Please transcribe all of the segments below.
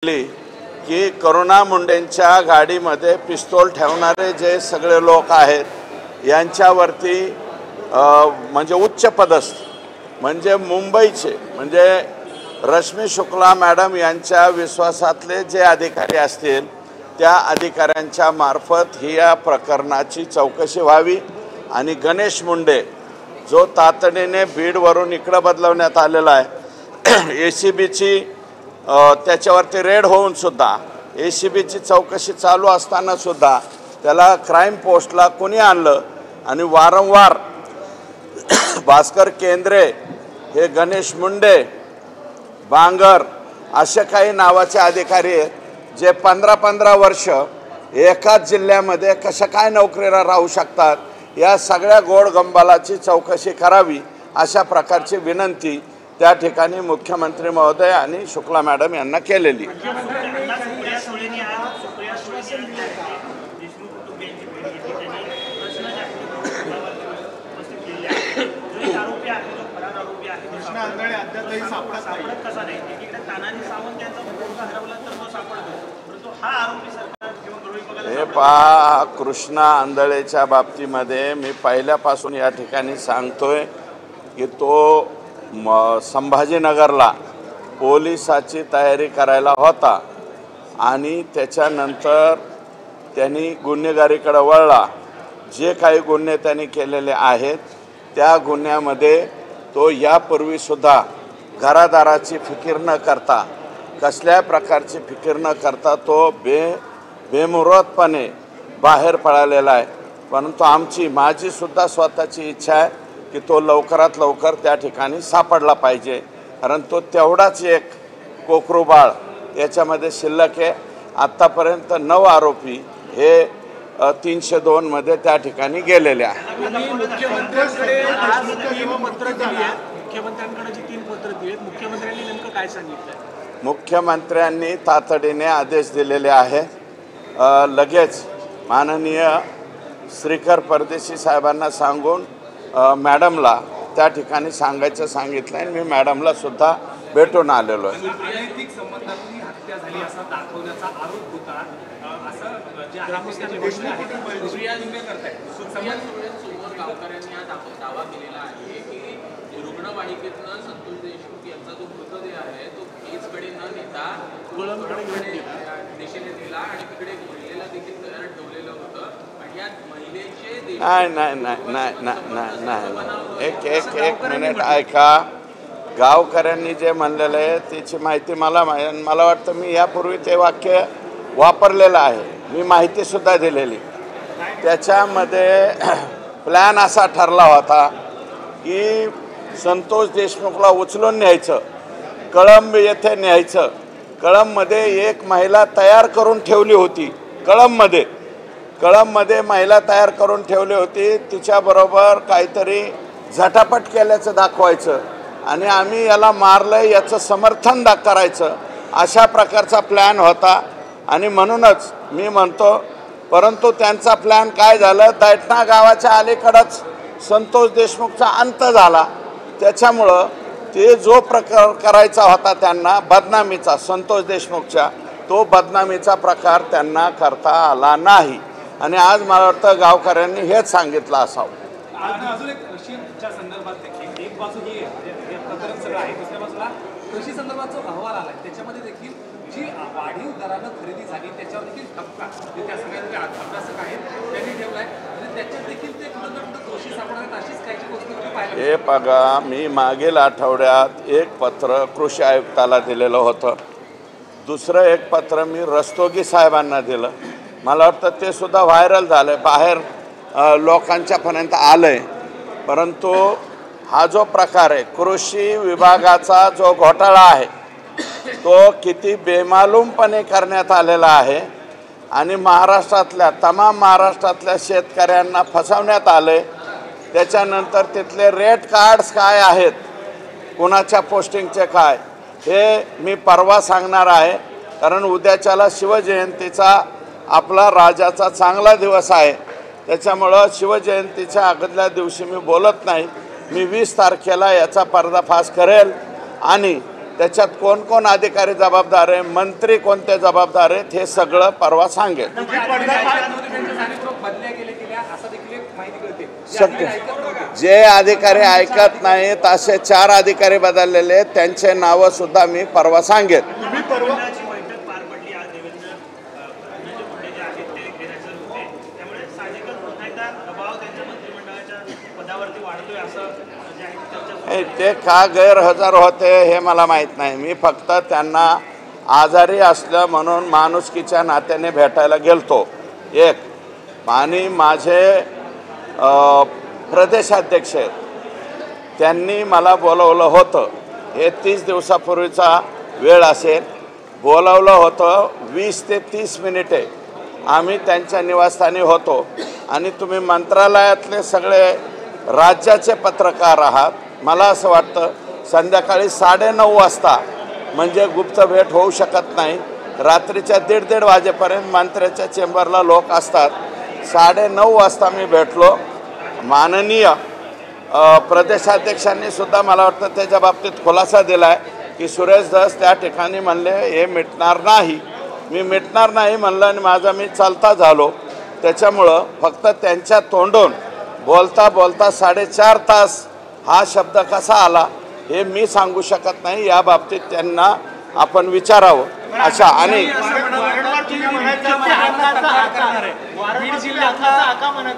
की करुणा मुंडेंच्या गाडीमध्ये पिस्तूल ठेवणारे जे सगळे लोक आहेत यांच्यावरती म्हणजे उच्च पदस्थ म्हणजे मुंबईचे म्हणजे रश्मी शुक्ला मॅडम यांच्या विश्वासातले जे अधिकारी असतील त्या अधिकाऱ्यांच्या मार्फत ही या प्रकरणाची चौकशी व्हावी आणि गणेश मुंडे जो तातडीने बीडवरून इकडे बदलवण्यात आलेला आहे एसीबीची त्याच्यावरती रेड होऊन सुद्धा एसीबीची चौकशी चालू असताना सुद्धा त्याला क्राईम पोस्टला कोणी आणलं आणि वारंवार भास्कर केंद्रे हे गणेश मुंडे बांगर असे काही नावाचे अधिकारी आहेत जे 15-15 वर्ष एकाच जिल्ह्यामध्ये कसं काय नोकरीला राहू शकतात या सगळ्या गोडगंबालाची चौकशी करावी अशा प्रकारची विनंती त्या ठिकाणी मुख्यमंत्री महोदय आणि शुक्ला मॅडम यांना केलेली। हे पहा कृष्णा आंधळेच्या बाबतीमध्ये मी पहिल्यापासून या ठिकाणी सांगतोय की तो संभाजीनगरला पोलिसाची तयारी करायला होता आणि त्याच्यानंतर त्यांनी गुन्हेगारीकडे वळला। जे काही गुन्हे त्यांनी केलेले आहेत त्या गुन्ह्यामध्ये तो यापूर्वीसुद्धा घरादाराची फिकीर न करता कसल्या प्रकारची फिकीर न करता तो बेमुरतपणे बाहेर पळालेला आहे। परंतु माझीसुद्धा स्वतःची इच्छा आहे की तो लवकरात लवकर त्या ठिकाणी सापडला पाहिजे कारण तो तेवढाच एक कोकरू बाळ याच्यामध्ये शिल्लक आहे। आत्तापर्यंत 9 आरोपी हे 302 मध्ये त्या ठिकाणी गेलेले आहेत। मुख्यमंत्र्यांनी तातडीने आदेश दिलेले आहेत। लगेच माननीय श्रीकर परदेशी साहेबांना सांगून मॅडमला त्या ठिकाणी सांगायचं सांगितलं आणि मी मॅडमला सुद्धा भेटून आलेलो आहे। रुग्णवाहिकेतनं संतोष देशमुख यांचा जो मृतदेह आहे तो केजकडे न नेता कोळंबकडे दिशेने दिला आणि तिकडे महिलेला देखील तयार ठेवलेलं होतं आणि या महिलेचे नाही एक मिनिट ऐका। गावकऱ्यांनी जे म्हणलेलं आहे त्याची माहिती मला वाटतं मी यापूर्वी ते वाक्य वापरलेलं आहे, मी माहितीसुद्धा दिलेली। त्याच्यामध्ये प्लॅन असा ठरला होता की संतोष देशमुखला उचलून न्यायचं, कळंब येथे न्यायचं। कळंबमध्ये एक महिला तयार करून ठेवली होती, कळंबमध्ये महिला तयार करून ठेवली होती, तिच्याबरोबर काहीतरी झटापट केल्याचं दाखवायचं आणि आम्ही याला मारलं याचं समर्थन करायचं अशा प्रकारचा प्लॅन होता। आणि म्हणूनच मी म्हणतो परंतु त्यांचा प्लॅन काय झालं, दैठणा गावाच्या अलीकडंच संतोष देशमुखचा अंत झाला। त्याच्यामुळं ते जो प्रकार करायचा होता त्यांना बदनामीचा संतोष देशमुखच्या तो बदनामीचा प्रकार त्यांना करता आला नाही आणि आज मला वाटतं गावकऱ्यांनी हेच सांगितलं असावं। अजून एक कृषीच्या संदर्भात देखील एक बाजू ही प्रकरण सगळं आहे, दुसऱ्या बाजूला कृषी संदर्भाचा अहवाल आला आहे त्याच्यामध्ये देखील जी वाढीव दरानं खरेदी झाली त्याच्यावर देखील टप्पा त्या सगळ्या अभ्यासक आहेत त्यांनी ठेवला आहे आणि त्याच्यात देखील ते कुठं दोषी सापडतात अशीच काही गोष्टी पाहिजे। हे बघा मी मागील आठवड्यात एक पत्र कृषी आयुक्ताला दिलेलं होतं, दुसरं एक पत्र मी रस्तोगी साहेबांना दिलं। मला वाटतं ते सुद्धा व्हायरल झालं, बाहेर लोकांच्यापर्यंत आलं आहे। परंतु हा जो प्रकार आहे कृषी विभागाचा जो घोटाळा आहे तो किती बेमालूमपणे करण्यात आलेला आहे आणि तमाम महाराष्ट्रातल्या शेतकऱ्यांना फसवण्यात आले। त्याच्यानंतर तिथले रेट कार्ड्स काय आहेत, कोणाच्या पोस्टिंगचे काय हे मी परवा सांगणार आहे कारण उद्याच्याला शिवजयंतीचा आपला राजाचा चांगला दिवस आहे। त्याच्यामुळं शिवजयंतीच्या अगोदल्या दिवशी मी बोलत नाही, मी 20 तारखेला याचा पर्दाफाश करेल आणि त्याच्यात कोण कोण अधिकारी जबाबदार आहे, मंत्री कोणते जबाबदार आहेत, हे सगळं परवा सांगेल. शक्य जे अधिकारी ऐकत नाहीत असे 4 अधिकारी बदललेले आहेत, त्यांचे नावं सुद्धा मी परवा सांगेन. ते का गैरहजर होते हे मला माहीत नाही. मी फक्त त्यांना आजारी असलं म्हणून माणुसकीच्या नात्याने भेटायला गेलतो एक, आणि माझे प्रदेशाध्यक्ष आहेत, त्यांनी मला बोलवलं होतं. हे 30 दिवसापूर्वीचा वेळ असेल. बोलवलं होतं 20 ते 30 मिनिटे आम्ही त्यांच्या निवासस्थानी होतो. आणि तुम्ही मंत्रालयातले सगळे राज्याचे पत्रकार आहात. मला असं वाटतं संध्याकाळी 9:30 वाजता म्हणजे गुप्त भेट होऊ शकत नाही. रात्रीच्या 1:30 वाजेपर्यंत मंत्र्याच्या चेंबरला लोक असतात. 9:30 वाजता मी भेटलो. माननीय प्रदेशाध्यक्षांनी सुद्धा मला वाटतं त्याच्या बाबतीत खुलासा दिला आहे की सुरेश धस त्या ठिकाणी म्हणले हे मिटणार नाही. मी मिटणार नाही म्हणलं आणि मी चालता झालो. त्याच्यामुळं फक्त त्यांच्या तोंडून बोलता बोलता 4.5 तास हा शब्द कसा आला हे मी सांगू शकत नाही. या बाबतीत त्यांना आपण विचारावं. अशा आणि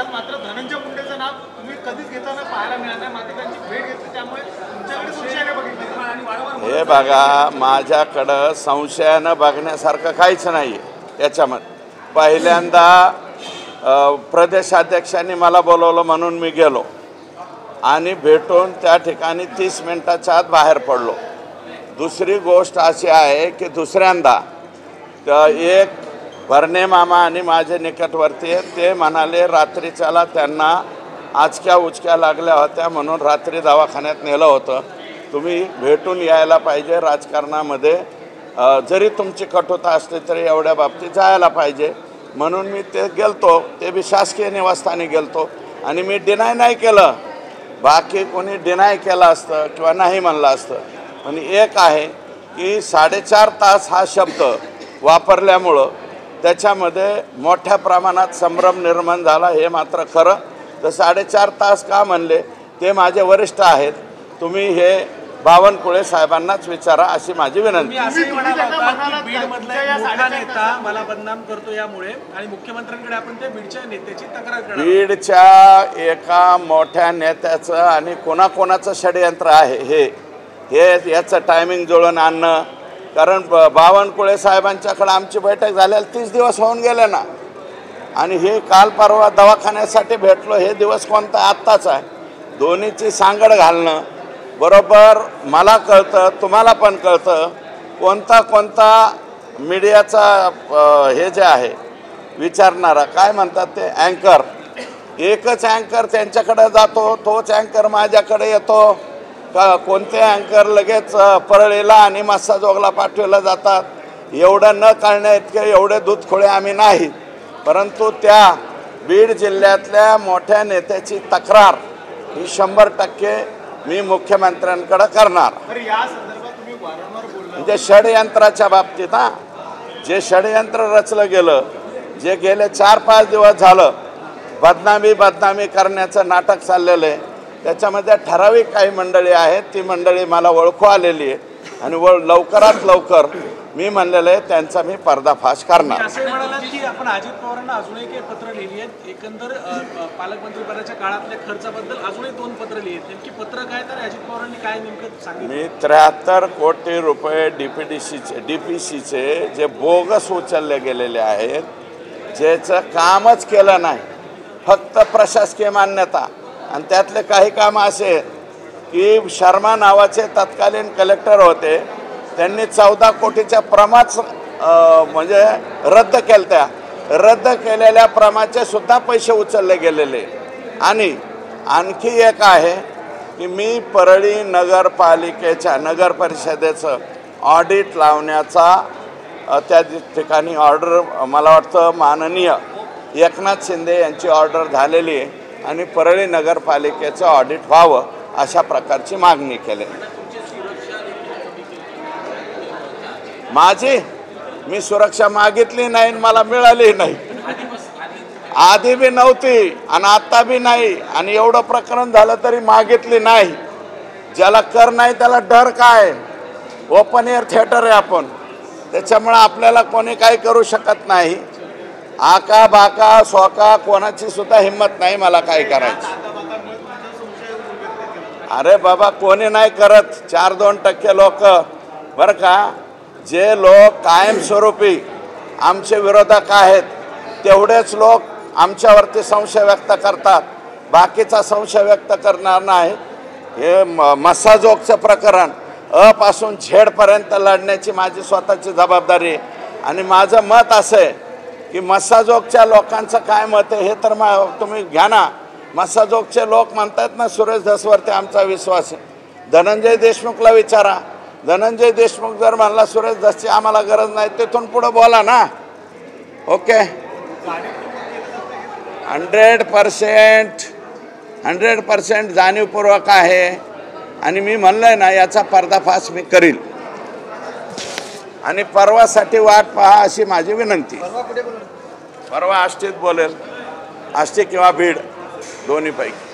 मात्र धनंजय मुंडेचं नाव तुम्ही कधीच घेताना पाहायला मिळालं नाही. मात्र त्यांची भेट घेतली त्यामुळे तुमच्याकडे संशयाने बघितलं. हे बघा, माझ्याकडं संशयानं बघण्यासारखं काहीच नाही याच्यामध्ये. पहिल्यांदा प्रदेशाध्यक्षांनी मला बोलवलं म्हणून मी गेलो आणि भेटून त्या ठिकाणी 30 मिनिटाच्या आत बाहेर पडलो. दुसरी गोष्ट अशी आहे की दुसऱ्यांदा एक भरणे मामा आणि माझे निकटवर्ती ते म्हणाले रात्रीच्याला त्यांना आचक्या उचक्या लागल्या होत्या म्हणून रात्री दवाखान्यात नेलं होतं. तुम्ही भेटून यायला पाहिजे. राजकारणामध्ये जरी तुमची कटुता असली तरी एवढ्या बाबतीत जायला पाहिजे म्हणून मी ते गेलतो. ते बी शासकीय निवासस्थानी गेलतो आणि मी डिनाय नाही केलं. बाकी कोणी डिनाय केलं असतं किंवा नाही म्हणलं असतं. पण एक आहे की 4.5 तास हा शब्द वापरल्यामुळं त्याच्यामध्ये मोठ्या प्रमाणात संभ्रम निर्माण झाला हे मात्र खरं. तर 4.5 तास का म्हणले ते माझे वरिष्ठ आहेत. तुम्ही हे बावनकुळे साहेबांनाच विचारा अशी माझी विनंती. मला बदनाम करतो यामुळे आणि मुख्यमंत्र्यांकडे आपण त्या बीडच्या नेत्याची तक्रार करणार. बीडच्या एका मोठ्या नेत्याचं आणि कोणाकोणाचं षडयंत्र आहे हे याचं टायमिंग जुळून आणणं. कारण बावनकुळे साहेबांच्याकडे आमची बैठक झाल्याला 30 दिवस होऊन गेले ना. आणि हे काल परवा दवाखान्यासाठी भेटलो हे दिवस कोणता आत्ताच आहे. दोन्हीची सांगड घालणं बरोबर मला कळतं, तुम्हाला पण कळतं. कोणता मीडियाचा हे जे आहे विचारणारा काय म्हणतात ते अँकर, एकच अँकर त्यांच्याकडे जातो, तोच अँकर माझ्याकडे येतो का? कोणते अँकर लगेच परळीला आणि मस्साजोगला पाठवलं जातात. एवढं न कळण्या इतके एवढे दूधखोळे आम्ही नाही. परंतु त्या बीड जिल्ह्यातल्या मोठ्या नेत्याची तक्रार ही 100% मी मुख्यमंत्र्यांकडे करणार. म्हणजे षडयंत्राच्या बाबतीत जे षडयंत्र रचलं गेलं, जे गेले 4-5 दिवस झालं बदनामी करण्याचं नाटक चाललेलं आहे, त्याच्यामध्ये ठराविक काही मंडळी आहेत. ती मंडळी मला ओळखू आलेली आहे आणि लवकरात लवकर मी म्हणलेलं आहे त्यांचा मी पर्दाफाश करणार. असे म्हणालात की आपण अजित पवारांना अजूनही काही पत्र लिहिली आहेत. एकंदर पालकमंत्रीपदाच्या काळातल्या खर्चाबद्दल अजूनही 2 पत्र लिहिली आहेत. नेमकी पत्र काय तर अजित पवारांनी काय नेमकं सांगितलं? मी 73 कोटी रुपये DPCचे जे बोगस उचलले गेलेले आहेत, ज्याचं कामच केलं नाही, फक्त प्रशासकीय मान्यता. आणि त्यातले काही कामं असे की शर्मा नावाचे तत्कालीन कलेक्टर होते, त्यांनी 14 कोटीच्या प्रमाच म्हणजे रद्द केल्या. त्या रद्द केलेल्या प्रमाचे सुद्धा पैसे उचलले गेलेले. आणि आणखी एक आहे की मी परळी नगरपालिकेच्या नगर परिषदेचं ऑडिट लावण्याचा त्या ठिकाणी ऑर्डर मला वाटतं माननीय एकनाथ शिंदे यांची ऑर्डर झालेली आहे आणि परळी नगरपालिकेचं ऑडिट व्हावं अशा प्रकारची मागणी केली. मी सुरक्षा मागितली नाही, मला मिळाली नाही. आधी बी नव्हती आणि आता बी नाही, आणि एवढं प्रकरण झालं तरी मागितली नाही. ज्याला कर नाही त्याला डर काय? ओपन एअर थिएटर आहे आपण, त्याच्यामुळे आपल्याला कोणी काही करू शकत नाही. आका बाका सोका कोणाची सुद्धा हिंमत नाही मला काय करायचं. अरे बाबा, कोणी नाही करत. 4-2% लोक बरं का, जे लोक कायमस्वरूपी आमचे विरोधक आहेत तेवढेच लोक आमच्यावरती संशय व्यक्त करतात. बाकीचा संशय व्यक्त करणार नाही. हे मस्साजोगचं प्रकरण अ पासून झेडपर्यंत लढण्याची माझी स्वतःची जबाबदारी आहे. आणि माझं मत असं आहे की मस्साजोगच्या लोकांचं काय मत आहे हे तर तुम्ही घ्या ना. मस्साजोगचे लोक म्हणतात ना, सुरेश धसवरती आमचा विश्वास आहे. धनंजय देशमुखला विचारा. धनंजय देशमुख जर म्हणला सुरेश धसची आम्हाला गरज नाही, तिथून पुढे बोला ना. ओके, 100% जाणीवपूर्वक आहे. आणि मी म्हणलंय ना, याचा पर्दाफाश मी करील. आणि परवासाठी वाट पहा अशी माझी विनंती. परवा आष्टीत बोलेल, आष्टी किंवा बीड दोन्हीपैकी.